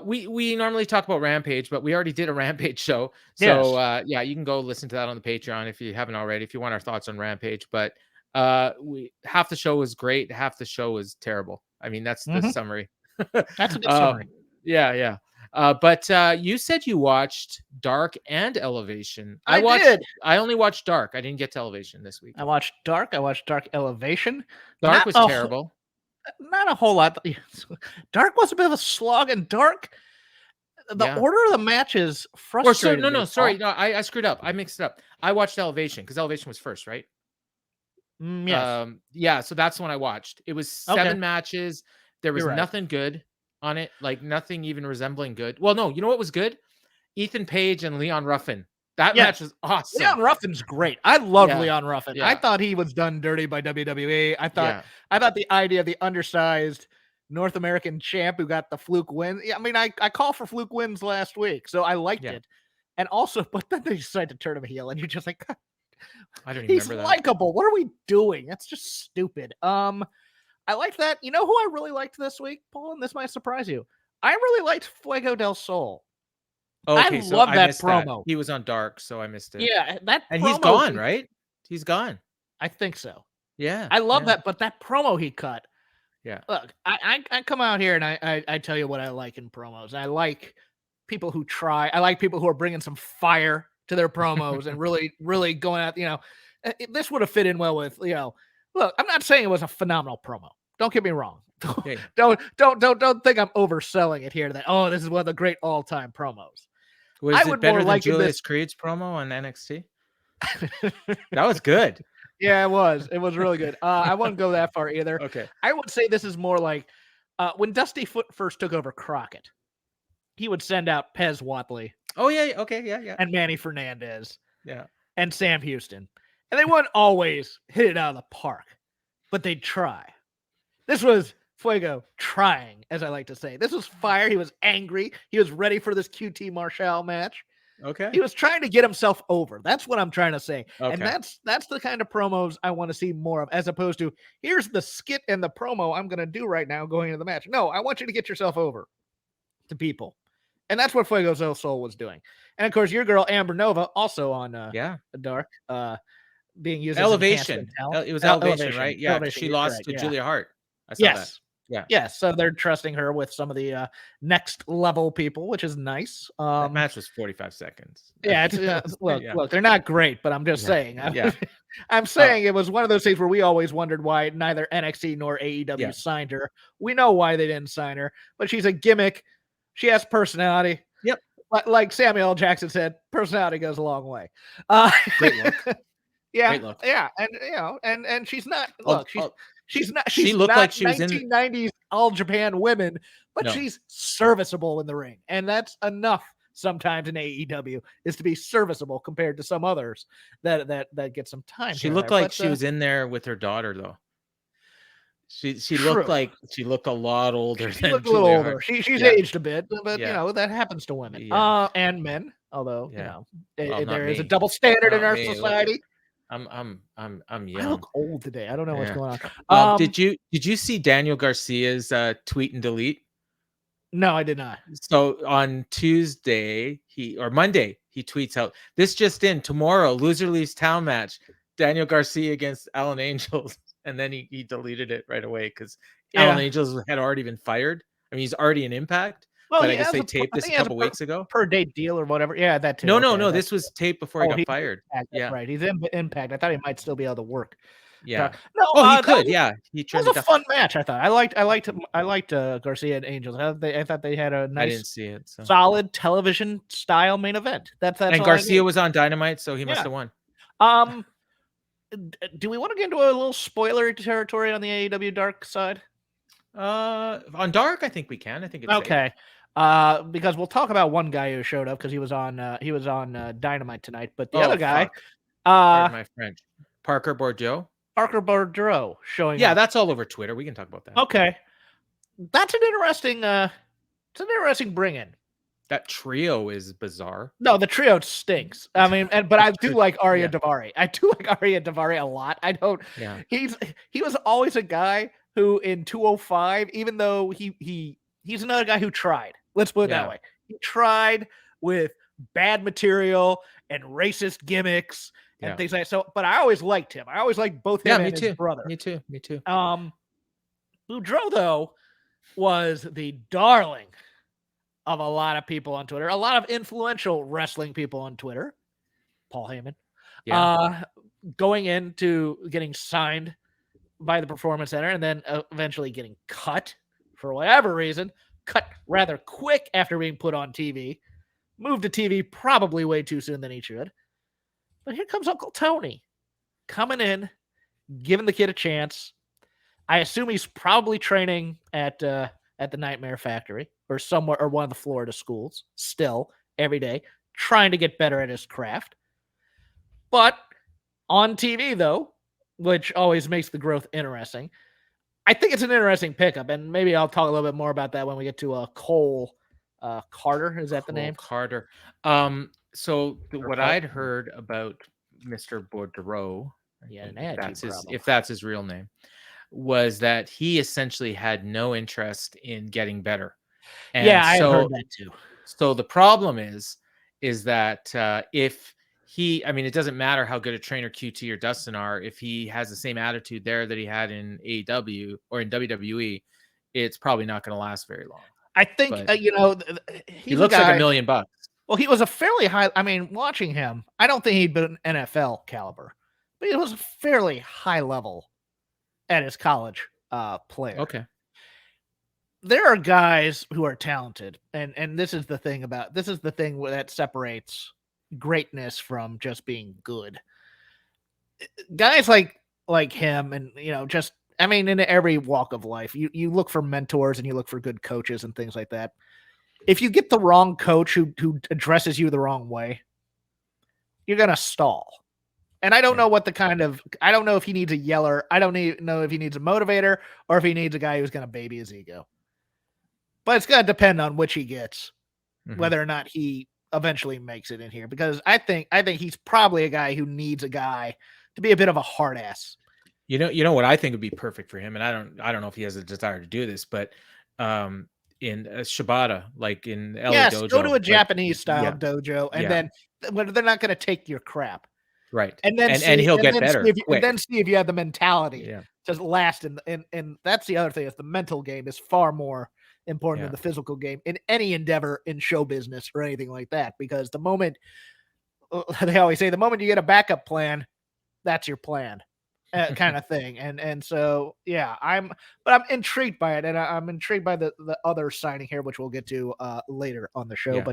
We normally talk about Rampage, but we already did a Rampage show. Yes. So yeah, you can go listen to that on the Patreon if you haven't already, if you want our thoughts on Rampage. But we half the show was great, half the show was terrible. I mean, that's the summary. That's a good summary. Yeah. But you said you watched Dark and Elevation. I did. I only watched Dark. I didn't get to Elevation this week. I watched Dark. I watched Dark Elevation. Dark was terrible. Not a whole lot. Dark was a bit of a slog, and Dark, the order of the matches frustrated me. Sorry. No, I screwed up. I mixed it up. I watched Elevation because Elevation was first, right? Yes. Yeah, so that's the one I watched. It was 7 matches. There was nothing good on it, like nothing even resembling good. Well, no, you know what was good? Ethan Page and Leon Ruffin. That match was awesome. Leon Ruffin's great. I love Leon Ruffin. I thought he was done dirty by WWE. I thought the idea of the undersized North American champ who got the fluke win. I mean, I called for fluke wins last week, so I liked it. And also, but then they decided to turn him heel, and you're just like, I don't even remember that. He's likable. What are we doing? That's just stupid. I liked that. You know who I really liked this week, Paul? And this might surprise you. I really liked Fuego del Sol. Okay, I love that promo. That. He was on Dark, so I missed it. Yeah, and he's gone, right? He's gone. I think so. Yeah, I love that, but that promo he cut. Yeah. Look, I come out here and I tell you what I like in promos. I like people who try. I like people who are bringing some fire to their promos and really going out. This would have fit in well with Look, I'm not saying it was a phenomenal promo. Don't get me wrong. Don't think I'm overselling it here. That this is one of the great all-time promos. Was it better than Julius Creed's promo on NXT? That was good. Yeah, it was. It was really good. I wouldn't go that far either. Okay. I would say this is more like when Dusty Foot first took over Crockett, he would send out Pez Watley. Oh, yeah. Okay, yeah. And Manny Fernandez. Yeah. And Sam Houston. And they wouldn't always hit it out of the park, but they'd try. This was Fuego trying, as I like to say. This was fire. He was angry. He was ready for this QT Marshall match. Okay. He was trying to get himself over. That's what I'm trying to say. Okay. And that's the kind of promos I want to see more of, as opposed to here's the skit and the promo I'm going to do right now going into the match. No, I want you to get yourself over to people. And that's what Fuego del Sol was doing. And of course, your girl Amber Nova also on Dark, being used Elevation. As it was Elevation, right? Yeah, Elevation, she lost to Julia Hart. I saw that. Yeah. Yes. So they're trusting her with some of the next level people, which is nice. That match was 45 seconds. Yeah. Look, they're not great, but I'm just saying. Yeah. I'm saying it was one of those things where we always wondered why neither NXT nor AEW signed her. We know why they didn't sign her, but she's a gimmick. She has personality. Yep. Like Samuel L. Jackson said, personality goes a long way. Great look. Yeah. Great look. Yeah. And and she's not. Look, She's not. She looked not like she was 1990s All Japan women, but she's serviceable in the ring, and that's enough. Sometimes in AEW is to be serviceable compared to some others that get some time. She looked like she was in there with her daughter, though. She looked like she looked a lot older. She looked a little older. She's aged a bit, but that happens to women and men. Although there is a double standard in our society. I'm young. I look old today. I don't know what's going on. Did you see Daniel Garcia's tweet and delete? No, I did not. So on Monday, he tweets out, "This just in, tomorrow, loser leaves town match, Daniel Garcia against Alan Angels." And then he deleted it right away because Alan Angels had already been fired. I mean, he's already in Impact. Well, but I guess they taped this a couple weeks ago. Per date deal or whatever. Yeah, that too. No. This was taped before he got fired. Yeah, right. He's in Impact. I thought he might still be able to work. Yeah. No, he could. He was a fun match. I thought. I liked Garcia and Angels. I thought they had a nice, I didn't see it. Solid television style main event. That's and Garcia was on Dynamite, so he must have won. Do we want to get into a little spoiler territory on the AEW Dark side? On Dark, I think we can. I think it's okay. Safe. Because we'll talk about one guy who showed up because he was on Dynamite tonight, but the other guy, my French, Parker Boudreaux. Parker Boudreaux showing. Yeah, up. That's all over Twitter. We can talk about that. Okay, that's an interesting bring-in. That trio is bizarre. No, the trio stinks. I mean, but I do like Arya Davari. I do like Arya Davari a lot. I don't. Yeah. He was always a guy who in 205, even though he's another guy who tried. Let's put it that way. He tried with bad material and racist gimmicks and things like that. So, but I always liked him. I always liked both him and his brother. Me too. Boudreaux, though, was the darling of a lot of people on Twitter, a lot of influential wrestling people on Twitter. Paul Heyman. Going into getting signed by the Performance Center and then eventually getting cut for whatever reason, cut rather quick after being put on TV, moved to TV probably way too soon than he should. But here comes Uncle Tony coming in, giving the kid a chance. I assume he's probably training at the Nightmare Factory or somewhere, or one of the Florida schools still every day, trying to get better at his craft. But on TV, though, which always makes the growth interesting, I think it's an interesting pickup, and maybe I'll talk a little bit more about that when we get to Kole Carter. Is that the name? Carter. So what I'd heard about Mr. Boudreaux, if that's his real name, was that he essentially had no interest in getting better. And I heard that too. So the problem is that if it doesn't matter how good a trainer QT or Dustin are, if he has the same attitude there that he had in AEW or in WWE, it's probably not going to last very long. I think, he looks like $1 million. Well, he was a fairly high, watching him, I don't think he'd been an NFL caliber, but he was a fairly high level at his college player. Okay. There are guys who are talented, and this is the thing that separates greatness from just being good. Guys like him, and in every walk of life, you look for mentors and you look for good coaches and things like that. If you get the wrong coach who addresses you the wrong way, you're gonna stall. And I don't know I don't know if he needs a yeller. I don't know if he needs a motivator or if he needs a guy who's gonna baby his ego. But it's gonna depend on which he gets, whether or not he eventually makes it in here, because I think he's probably a guy who needs a guy to be a bit of a hard ass. You know what I think would be perfect for him, and I don't know if he has a desire to do this, but in Shibata, like in LA Dojo, go to a Japanese style dojo, and then they're not going to take your crap, right? And then he'll get better, and then see if you have the mentality to last. And that's the other thing, is the mental game is far more important than the physical game in any endeavor in show business or anything like that, because the moment they always say, the moment you get a backup plan, that's your plan, kind of thing. And so, I'm intrigued by it. And I'm intrigued by the other signing here, which we'll get to later on the show. But